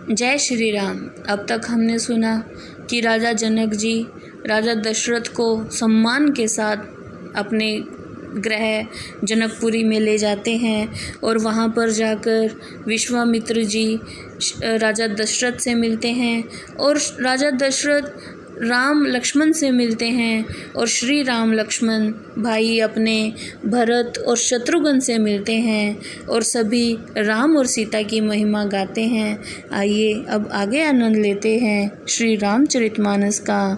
जय श्री राम। अब तक हमने सुना कि राजा जनक जी राजा दशरथ को सम्मान के साथ अपने गृह जनकपुरी में ले जाते हैं और वहाँ पर जाकर विश्वामित्र जी राजा दशरथ से मिलते हैं और राजा दशरथ राम लक्ष्मण से मिलते हैं और श्री राम लक्ष्मण भाई अपने भरत और शत्रुघ्न से मिलते हैं और सभी राम और सीता की महिमा गाते हैं। आइए अब आगे आनंद लेते हैं श्री रामचरितमानस का।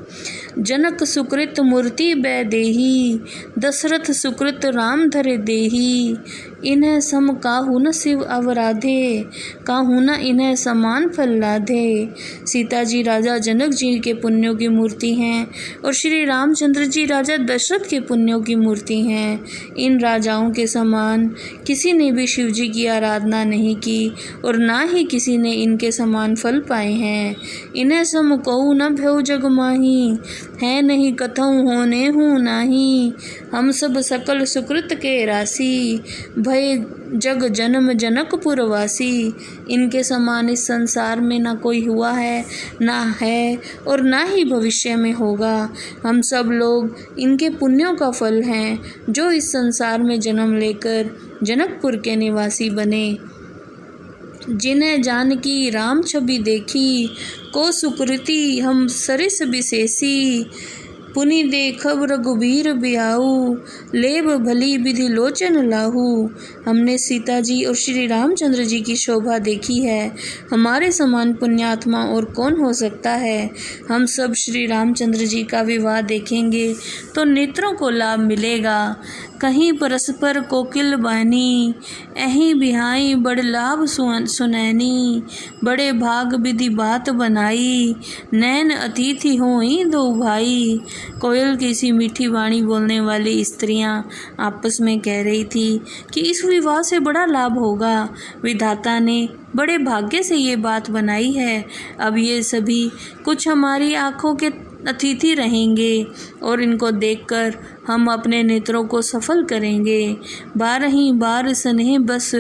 जनक सुकृत मूर्ति बै देही, दशरथ सुकृत राम धरे देही। इन्हें सम काहू न शिव अवराधे, काहू न इन्हें समान फल लाधे। सीता जी राजा जनक जी के पुण्यों की मूर्ति हैं और श्री रामचंद्र जी राजा दशरथ के पुण्यों की मूर्ति हैं। इन राजाओं के समान किसी ने भी शिव जी की आराधना नहीं की और ना ही किसी ने इनके समान फल पाए हैं। इन्हें सम कहू न भ्यो जग माही, है नहीं कथऊ होने हूँ नाही। हम सब सकल सुकृत के राशि, भय जग जन्म जनकपुर वासी। इनके समान इस संसार में ना कोई हुआ है, ना है और ना ही भविष्य में होगा। हम सब लोग इनके पुण्यों का फल हैं जो इस संसार में जन्म लेकर जनकपुर के निवासी बने। जिन्हें जानकी राम छवि देखी, को सुकृति हम सरिस विशेषी। पुनि देखब रघुबीर बियाऊ, लेब भली विधि लोचन लाहू। हमने सीता जी और श्री रामचंद्र जी की शोभा देखी है, हमारे समान पुण्यात्मा और कौन हो सकता है। हम सब श्री रामचंद्र जी का विवाह देखेंगे तो नेत्रों को लाभ मिलेगा। कहीं परस्पर कोकिल बानी, अहीं बिहाई बड़ लाभ सुनैनी। बड़े भाग विधि बात बनाई, नैन अतिथि होई दो भाई। कोयल की सी मीठी वाणी बोलने वाली स्त्रियां आपस में कह रही थी कि इस विवाह से बड़ा लाभ होगा। विधाता ने बड़े भाग्य से ये बात बनाई है। अब ये सभी कुछ हमारी आँखों के अतिथि रहेंगे और इनको देखकर हम अपने नेत्रों को सफल करेंगे। बारही बार स्नेह बस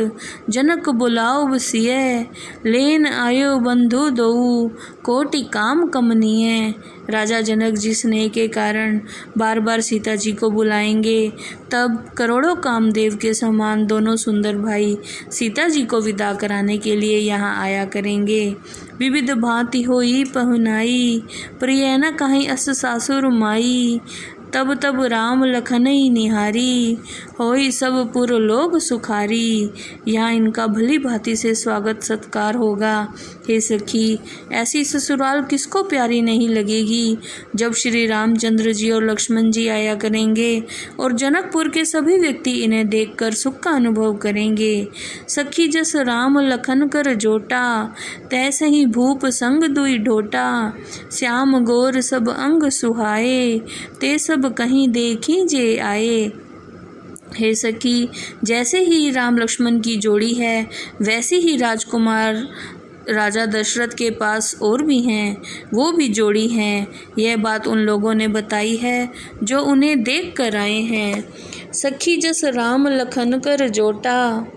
जनक बुलाओ बसिए, लेन आयो बंधु दो कोटि काम कमनीय। राजा जनक जी स्नेह के कारण बार बार सीता जी को बुलाएंगे, तब करोड़ों कामदेव के समान दोनों सुंदर भाई सीता जी को विदा कराने के लिए यहाँ आया करेंगे। विविध भांति होई पहुनाई, प्रिय न कहीं अस सासुर माई। तब तब राम लखनई निहारी, होई सब पुर लोग सुखारी। यहाँ इनका भली भांति से स्वागत सत्कार होगा। हे सखी, ऐसी ससुराल किसको प्यारी नहीं लगेगी जब श्री रामचंद्र जी और लक्ष्मण जी आया करेंगे और जनकपुर के सभी व्यक्ति इन्हें देखकर सुख का अनुभव करेंगे। सखी जस राम लखन कर जोटा, तैसे ही भूप संग दुई ढोटा। श्याम गोर सब अंग सुहाए, ते सब कहीं देखी जे आए। हे सखी, जैसे ही राम लक्ष्मण की जोड़ी है वैसी ही राजकुमार राजा दशरथ के पास और भी हैं, वो भी जोड़ी हैं। यह बात उन लोगों ने बताई है जो उन्हें देख कर आए हैं। सखी जस राम लखन कर जोटा,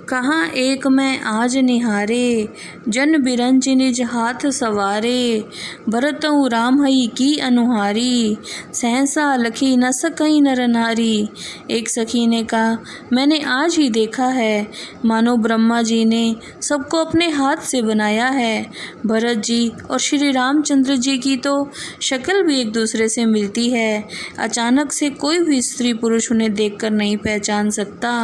कहाँ एक मैं आज निहारे। जन बिरंच निज हाथ सवारे, भरतऊ राम हई की अनुहारी। सहसा लखी न सकई नर नारी। एक सखी ने कहा, मैंने आज ही देखा है, मानो ब्रह्मा जी ने सबको अपने हाथ से बनाया है। भरत जी और श्री रामचंद्र जी की तो शक्ल भी एक दूसरे से मिलती है। अचानक से कोई भी स्त्री पुरुष उन्हें देखकर नहीं पहचान सकता।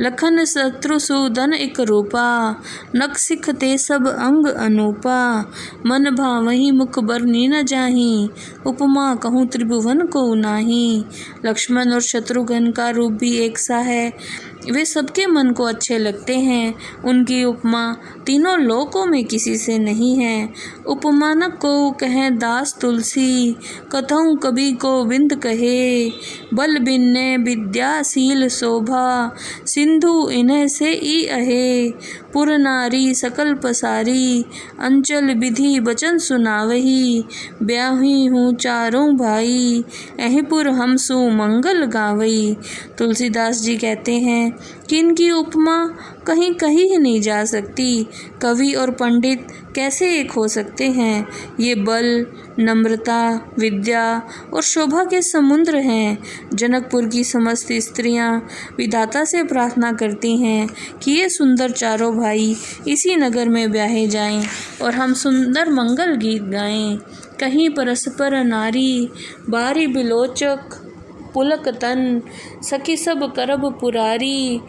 लखन शत्रु सुदन एक रूपा, नख सिख ते सब अंग अनूपा। मन भावही मुख बरनी न जाही, उपमा कहूँ त्रिभुवन को नाही। लक्ष्मण और शत्रुघ्न का रूप भी एक सा है, वे सबके मन को अच्छे लगते हैं। उनकी उपमा तीनों लोकों में किसी से नहीं है। उपमा न को कहे दास तुलसी, कथऊँ कवि गोविंद कहे। बल बिन्ने विद्याशील शोभा, सिंधु इन्हें से ई अहे। पुर नारी सकल पसारी, अंचल विधि वचन सुनावही। ब्याही हूँ चारों भाई, अहिपुर हम सुमंगल गावई। तुलसीदास जी कहते हैं कि इनकी उपमा कहीं कहीं ही नहीं जा सकती। कवि और पंडित कैसे एक हो सकते हैं? ये बल, नम्रता, विद्या और शोभा के समुद्र हैं। जनकपुर की समस्त स्त्रियां विधाता से प्रार्थना करती हैं कि ये सुंदर चारों भाई इसी नगर में ब्याहे जाएं और हम सुंदर मंगल गीत गाएं। कहीं परस्पर नारी बारी बिलोचक पुलक तन, सखी सब करब पुरारी,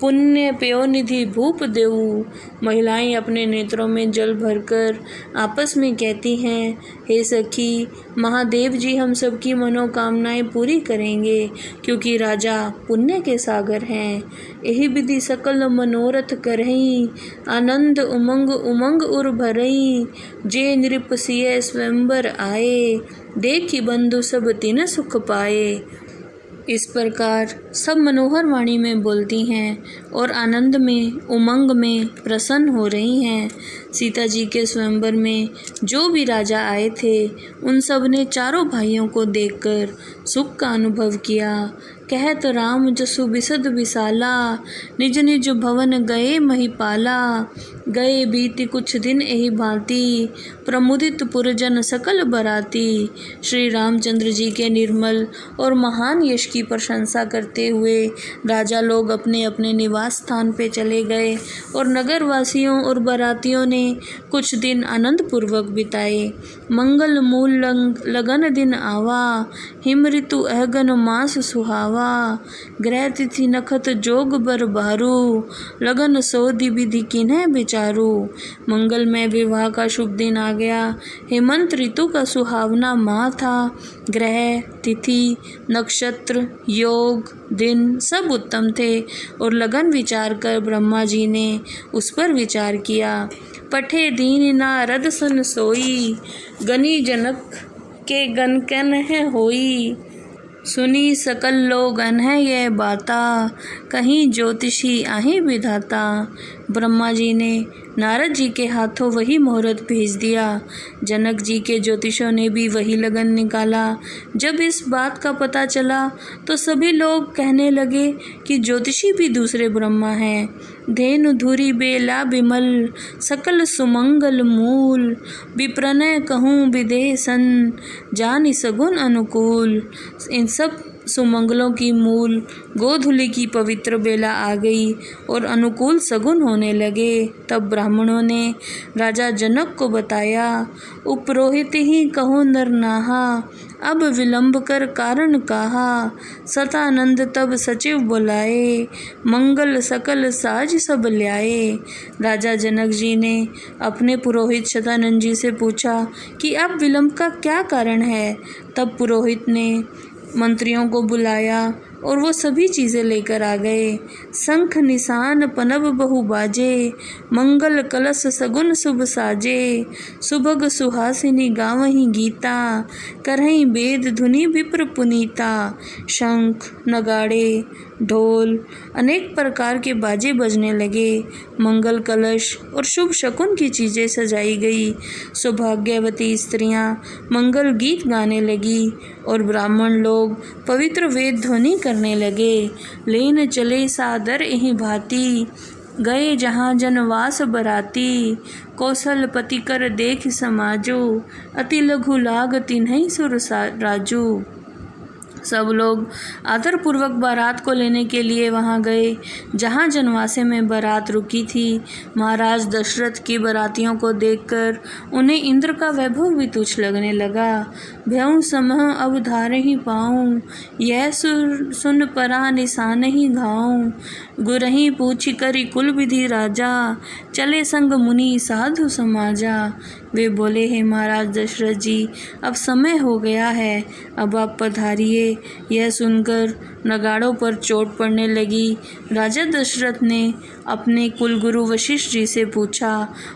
पुण्य पयोनिधि भूप देऊ। महिलाएं अपने नेत्रों में जल भरकर आपस में कहती हैं, हे सखी, महादेव जी हम सबकी मनोकामनाएं पूरी करेंगे, क्योंकि राजा पुण्य के सागर हैं। यही विधि सकल मनोरथ करहीं, आनंद उमंग उमंग उर भरहीं। जे नृप सिय स्वयंवर आए, देखी बंधु सब तिन सुख पाए। इस प्रकार सब मनोहर वाणी में बोलती हैं और आनंद में, उमंग में प्रसन्न हो रही हैं। सीता जी के स्वयंवर में जो भी राजा आए थे, उन सब ने चारों भाइयों को देखकर सुख का अनुभव किया। कहत राम जसु बिसद विशाला, निज निज भवन गए महिपाला। गए बीती कुछ दिन यही भांति, प्रमुदित पुरजन सकल बराती। श्री रामचंद्र जी के निर्मल और महान यश की प्रशंसा करते हुए राजा लोग अपने अपने निवास स्थान पे चले गए और नगरवासियों और बरातियों ने कुछ दिन आनंद पूर्वक बिताए। मंगल मूल लगन दिन आवा, हिम ऋतु अहगन मास सुहावा। ग्रह तिथि नखत जोग बर बारू, लगन सोधि विधि किन्ह विचारू। मंगलमय विवाह का शुभ दिन आ गया। हेमंत ऋतु का सुहावना माह था। ग्रह, तिथि, नक्षत्र, योग, दिन सब उत्तम थे और लगन विचार कर ब्रह्मा जी ने उस पर विचार किया। पठे दीन नारद सन सोई, गनी जनक के गनकन है होई। सुनी सकल लोगन है यह बाता, कहीं ज्योतिषी आही विधाता। ब्रह्मा जी ने नारद जी के हाथों वही मुहूर्त भेज दिया। जनक जी के ज्योतिषों ने भी वही लगन निकाला। जब इस बात का पता चला तो सभी लोग कहने लगे कि ज्योतिषी भी दूसरे ब्रह्मा हैं। धेनु धुरी बेला बिमल, सकल सुमंगल मूल। विप्रणय कहूँ विदेशन, जानि सगुन अनुकूल। इन सब सुमंगलों की मूल गोधूलि की पवित्र बेला आ गई और अनुकूल सगुन होने लगे। तब ब्राह्मणों ने राजा जनक को बताया। उपरोहित ही कहो नर नाहा, अब विलंब कर कारण कहा। सतानंद तब सचिव बुलाए, मंगल सकल साज सब ल्याए। राजा जनक जी ने अपने पुरोहित शतानंद जी से पूछा कि अब विलंब का क्या कारण है। तब पुरोहित ने मंत्रियों को बुलाया और वो सभी चीज़ें लेकर आ गए। शंख निशान पनब बहु बाजे, मंगल कलश सगुन शुभ साजे। सुभग सुहासिनी गावहीं गीता, करहीं वेद धुनि विप्र पुनीता। शंख, नगाड़े, ढोल, अनेक प्रकार के बाजे बजने लगे। मंगल कलश और शुभ शकुन की चीज़ें सजाई गई। सौभाग्यवती स्त्रियां मंगल गीत गाने लगी और ब्राह्मण लोग पवित्र वेद ध्वनि करने लगे। लेन चले सादर यही भांति, गए जहाँ जनवास बराती। कौशलपति कर देख समाजो, अति लघु लाग तिन्है सुर राजू। सब लोग आदरपूर्वक बारात को लेने के लिए वहां गए जहां जनवासे में बारात रुकी थी। महाराज दशरथ की बारातियों को देखकर उन्हें इंद्र का वैभव भी तुच्छ लगने लगा। भयउ समह अब धारहि पाऊँ, यह सुन परा निशानहि घाऊँ। गुरहि पूछि करि कुल विधि राजा, चले संग मुनि साधु समाजा। वे बोले, हे महाराज दशरथ जी, अब समय हो गया है, अब आप पधारिए। यह सुनकर नगाड़ों पर चोट पड़ने लगी। राजा दशरथ ने अपने कुलगुरु वशिष्ठ जी से पूछा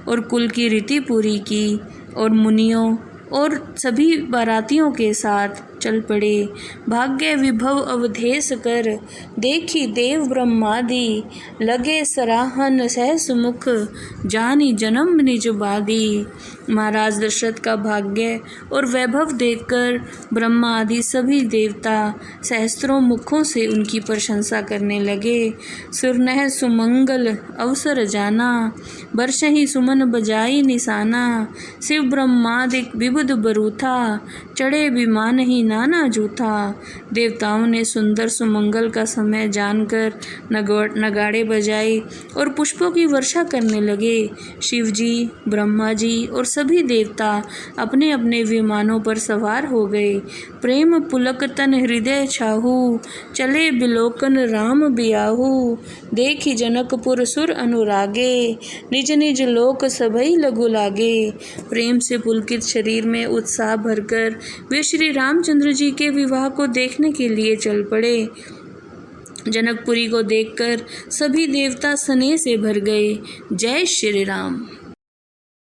और कुल की रीति पूरी की और मुनियों और सभी बारातियों के साथ चल पड़े। भाग्य विभव अवधेश कर, देखी देव ब्रह्मादि, लगे सराहन सहस मुख, जानी जन्म निज बादी। महाराज दशरथ का भाग्य और वैभव देखकर ब्रह्मा आदि सभी देवता सहस्त्रों मुखों से उनकी प्रशंसा करने लगे। सुरनह सुमंगल अवसर जाना, बरसहि सुमन बजाई निशाना, शिव ब्रह्मादिक विबुध बरूथा, चढ़े विमान ही नाना जूथा। देवताओं ने सुंदर सुमंगल का समय जानकर नगाड़े बजाए और पुष्पों की वर्षा करने लगे। शिव जी, ब्रह्मा जी और सभी देवता अपने अपने विमानों पर सवार हो गए। प्रेम पुलक तन हृदय छाहू, चले बिलोकन राम बियाहू। देखी जनकपुर सुर अनुरागे, निज निज लोक सभई लघु लागे। प्रेम से पुलकित शरीर में उत्साह भरकर वे श्री रामचंद्र जी के विवाह को देखने के लिए चल पड़े। जनकपुरी को देखकर सभी देवता स्नेह से भर गए। जय श्री राम।